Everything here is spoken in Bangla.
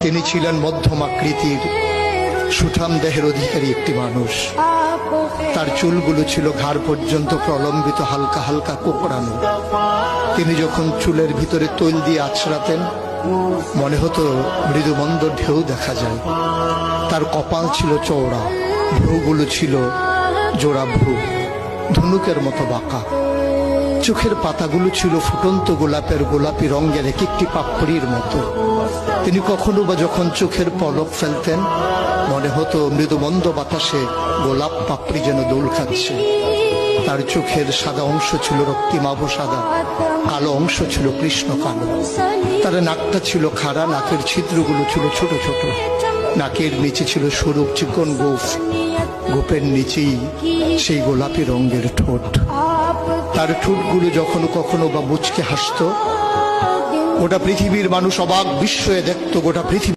তিনি ছিলেন মধ্যম আকৃতির সুঠাম দেহের অধিকারী একটি মানুষ। তার চুলগুলো ছিল ঘাড় পর্যন্ত প্রলম্বিত, হালকা হালকা কোঁকড়ানো। তিনি যখন চুলের ভিতরে তৈল দিয়ে আছড়াতেন মনে হতো মৃদুমন্দ ঢেউ দেখা যায়। তার কপাল ছিল চওড়া, ভ্রুগুলো ছিল জোড়া ভ্রু, ধনুকের মতো বাঁকা। চোখের পাতাগুলো ছিল ফুটন্ত গোলাপের গোলাপি রঙের এক একটি পাপড়ির মতো। তিনি কখনো বা যখন চোখের পলক ফেলতেন মনে হতো মৃদুমন্দ বাতাসে গোলাপ পাপড়ি যেন দোল খাচ্ছে। তার চোখের সাদা অংশ ছিল রক্তিমাভ সাদা, কালো অংশ ছিল কৃষ্ণ কালো। তার নাকটা ছিল খাড়া, নাকের ছিদ্রগুলো ছিল ছোট ছোট। নাকের নিচে ছিল সরু চিকন গোঁফ, গোঁফের নিচেই সেই গোলাপি রঙের ঠোঁট। তার ঠোঁটগুলো যখন কখনো বা মুচকে হাসত, গোটা পৃথিবীর মানুষ অবাক বিস্ময়ে দেখত। গোটা পৃথিবী